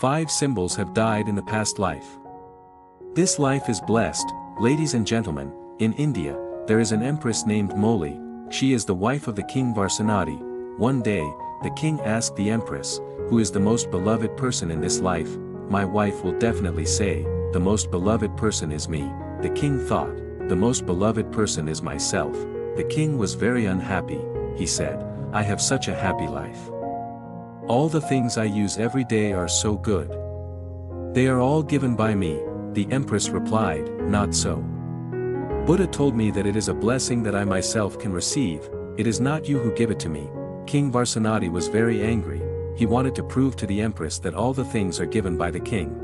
5 symbols have died in the past life. This life is blessed, ladies and gentlemen. In India, there is an empress named Moli. She is the wife of the king Varsanati. One day, the king asked the empress, "Who is the most beloved person in this life?" "My wife will definitely say, the most beloved person is me." The king thought, "The most beloved person is myself." The king was very unhappy. He said, "I have such a happy life. All the things I use every day are so good. They are all given by me." The empress replied, "Not so. Buddha told me that it is a blessing that I myself can receive. It is not you who give it to me." King Varsanati was very angry. He wanted to prove to the empress that all the things are given by the king.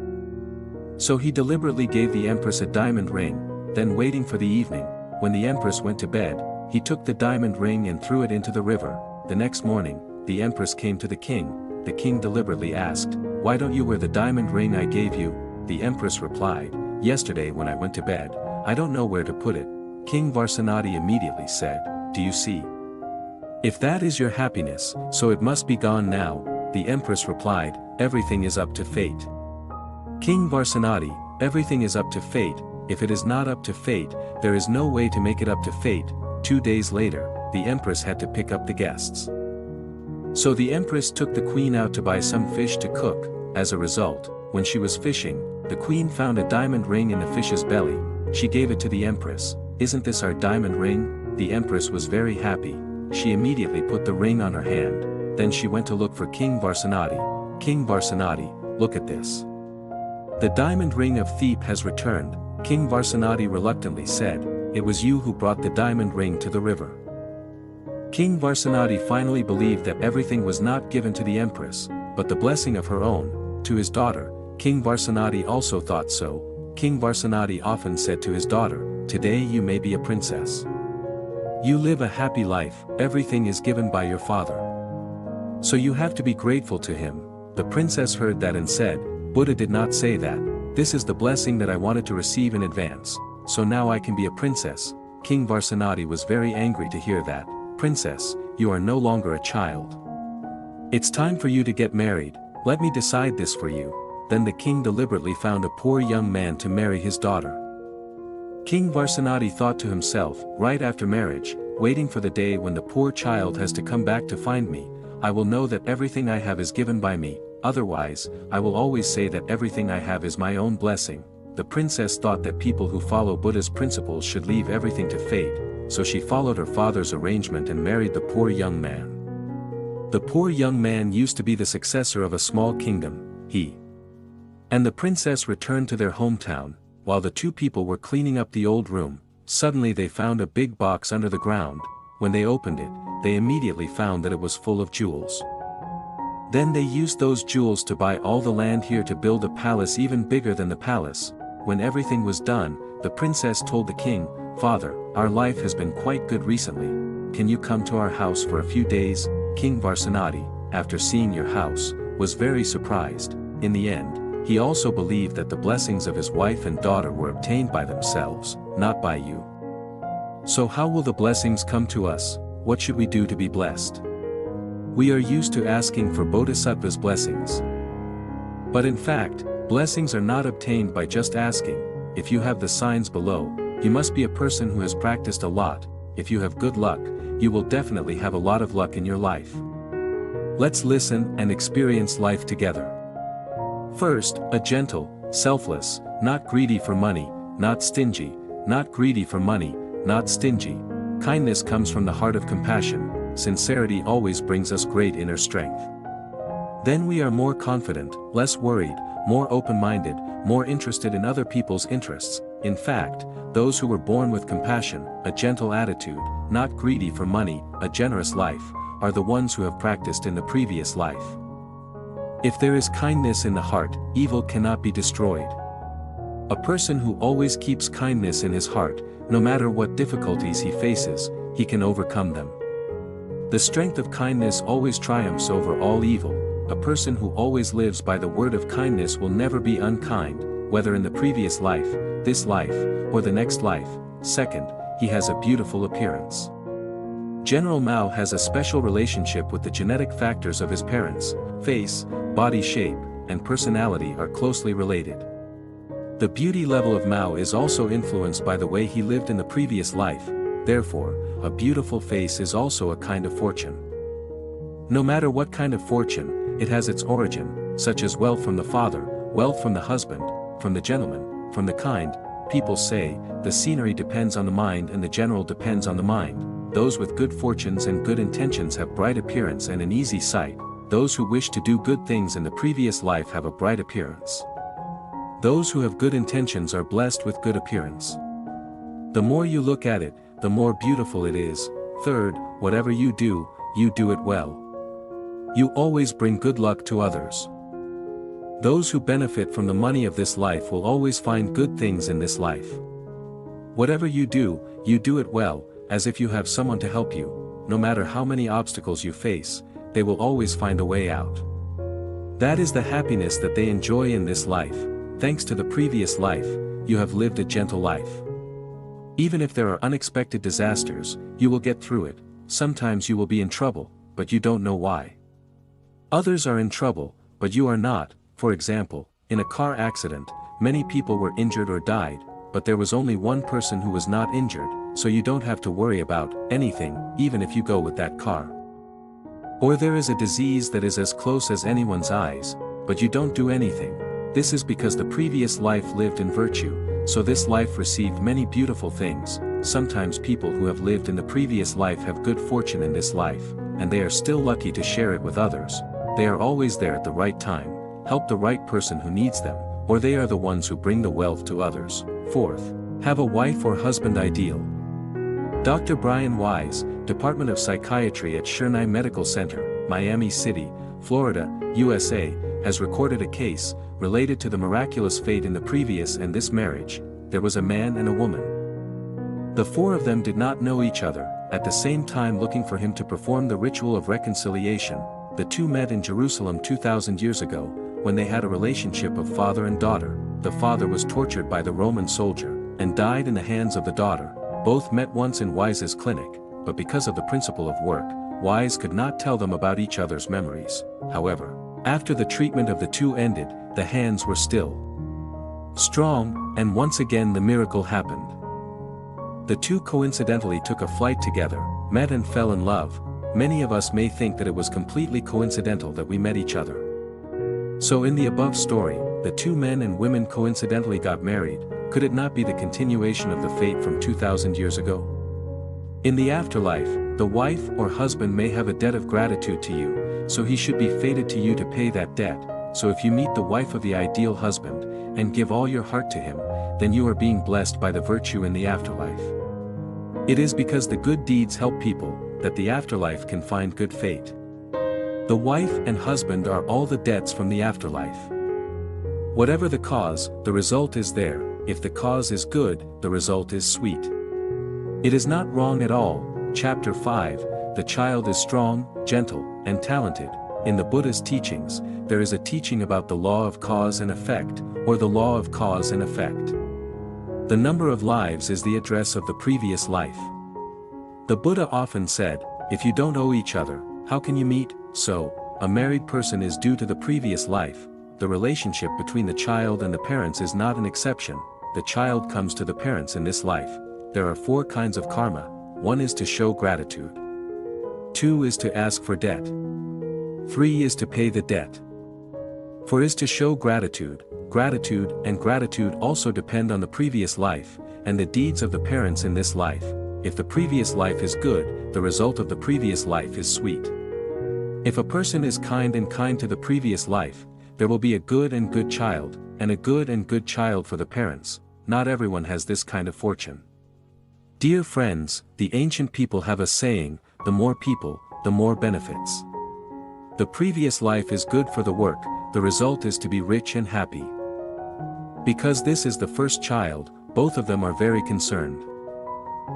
So he deliberately gave the empress a diamond ring. Then, waiting for the evening, when the empress went to bed, he took the diamond ring and threw it into the river. The next morning, the empress came to the king. The king deliberately asked, "Why don't you wear the diamond ring I gave you?" The empress replied, "Yesterday when I went to bed, I don't know where to put it." King Varsanati immediately said, "Do you see? If that is your happiness, so it must be gone now." The empress replied, "Everything is up to fate." King Varsanati, everything is up to fate. If it is not up to fate, there is no way to make it up to fate. 2 days later, the empress had to pick up the guests. So the empress took the queen out to buy some fish to cook. As a result, when she was fishing, the queen found a diamond ring in the fish's belly. She gave it to the empress. "Isn't this our diamond ring?" The empress was very happy. She immediately put the ring on her hand. Then she went to look for King Varsanati. "King Varsanati, look at this. The diamond ring of Thebe has returned." King Varsanati reluctantly said, "It was you who brought the diamond ring to the river." King Varsanati finally believed that everything was not given to the empress, but the blessing of her own, to his daughter. King Varsanati also thought so. King Varsanati often said to his daughter, "Today you may be a princess. You live a happy life, everything is given by your father. So you have to be grateful to him." The princess heard that and said, "Buddha did not say that. This is the blessing that I wanted to receive in advance, so now I can be a princess." King Varsanati was very angry to hear that. "Princess, you are no longer a child. It's time for you to get married. Let me decide this for you." Then the king deliberately found a poor young man to marry his daughter. King Varsanati thought to himself, "Right after marriage, waiting for the day when the poor child has to come back to find me, I will know that everything I have is given by me, otherwise, I will always say that everything I have is my own blessing." The princess thought that people who follow Buddha's principles should leave everything to fate, so she followed her father's arrangement and married the poor young man. The poor young man used to be the successor of a small kingdom. He and the princess returned to their hometown. While the two people were cleaning up the old room, suddenly they found a big box under the ground. When they opened it, they immediately found that it was full of jewels. Then they used those jewels to buy all the land here to build a palace even bigger than the palace. When everything was done, the princess told the king, "Father, our life has been quite good recently. Can you come to our house for a few days?" King Varsanati, after seeing your house, was very surprised. In the end, he also believed that the blessings of his wife and daughter were obtained by themselves, not by you. So how will the blessings come to us? What should we do to be blessed? We are used to asking for Bodhisattvas' blessings. But in fact, blessings are not obtained by just asking. If you have the signs below, you must be a person who has practiced a lot. If you have good luck, you will definitely have a lot of luck in your life. Let's listen and experience life together. First, a gentle, selfless, not greedy for money, not stingy, not greedy for money, not stingy. Kindness comes from the heart of compassion. Sincerity always brings us great inner strength. Then we are more confident, less worried, more open-minded, more interested in other people's interests. In fact, those who were born with compassion, a gentle attitude, not greedy for money, a generous life, are the ones who have practiced in the previous life. If there is kindness in the heart, evil cannot be destroyed. A person who always keeps kindness in his heart, no matter what difficulties he faces, he can overcome them. The strength of kindness always triumphs over all evil. A person who always lives by the word of kindness will never be unkind, whether in the previous life, this life, or the next life. Second, he has a beautiful appearance. General Mao has a special relationship with the genetic factors of his parents, face, body shape, and personality are closely related. The beauty level of Mao is also influenced by the way he lived in the previous life, therefore, a beautiful face is also a kind of fortune. No matter what kind of fortune, it has its origin, such as wealth from the father, wealth from the husband, from the gentleman, from the kind. People say, the scenery depends on the mind and the general depends on the mind. Those with good fortunes and good intentions have bright appearance and an easy sight. Those who wish to do good things in the previous life have a bright appearance. Those who have good intentions are blessed with good appearance. The more you look at it, the more beautiful it is. Third, whatever you do it well. You always bring good luck to others. Those who benefit from the money of this life will always find good things in this life. Whatever you do it well, as if you have someone to help you. No matter how many obstacles you face, they will always find a way out. That is the happiness that they enjoy in this life. Thanks to the previous life, you have lived a gentle life. Even if there are unexpected disasters, you will get through it. Sometimes you will be in trouble, but you don't know why. Others are in trouble, but you are not. For example, in a car accident, many people were injured or died, but there was only one person who was not injured, so you don't have to worry about anything, even if you go with that car. Or there is a disease that is as close as anyone's eyes, but you don't do anything. This is because the previous life lived in virtue, so this life received many beautiful things. Sometimes people who have lived in the previous life have good fortune in this life, and they are still lucky to share it with others. They are always there at the right time, help the right person who needs them, or they are the ones who bring the wealth to others. Fourth, have a wife or husband ideal. Dr. Brian Wise, Department of Psychiatry at Sinai Medical Center, Miami City, Florida, USA, has recorded a case related to the miraculous fate in the previous and this marriage. There was a man and a woman. The four of them did not know each other, at the same time looking for him to perform the ritual of reconciliation. The two met in Jerusalem 2,000 years ago, when they had a relationship of father and daughter. The father was tortured by the Roman soldier, and died in the hands of the daughter. Both met once in Wise's clinic, but because of the principle of work, Wise could not tell them about each other's memories. However, after the treatment of the two ended, the hands were still strong, and once again the miracle happened. The two coincidentally took a flight together, met and fell in love. Many of us may think that it was completely coincidental that we met each other. So in the above story, the two men and women coincidentally got married. Could it not be the continuation of the fate from 2,000 years ago? In the afterlife, the wife or husband may have a debt of gratitude to you, so he should be fated to you to pay that debt. So if you meet the wife of the ideal husband, and give all your heart to him, then you are being blessed by the virtue in the afterlife. It is because the good deeds help people, that the afterlife can find good fate. The wife and husband are all the debts from the afterlife. Whatever the cause, the result is there. If the cause is good, the result is sweet. It is not wrong at all. Chapter 5, the child is strong, gentle, and talented. In the Buddha's teachings, there is a teaching about the law of cause and effect, or the law of cause and effect. The number of lives is the address of the previous life. The Buddha often said, if you don't owe each other, how can you meet? So, a married person is due to the previous life. The relationship between the child and the parents is not an exception. The child comes to the parents in this life. There are 4 kinds of karma. 1 is to show gratitude. 2 is to ask for debt. 3 is to pay the debt. 4 is to show gratitude. Gratitude and gratitude also depend on the previous life, and the deeds of the parents in this life. If the previous life is good, the result of the previous life is sweet. If a person is kind to the previous life, there will be a good and good child, and a good and good child for the parents. Not everyone has this kind of fortune. Dear friends, the ancient people have a saying, the more people, the more benefits. The previous life is good for the work, the result is to be rich and happy. Because this is the first child, both of them are very concerned.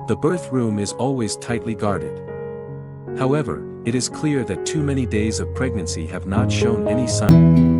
The birth room is always tightly guarded. However, it is clear that too many days of pregnancy have not shown any sign.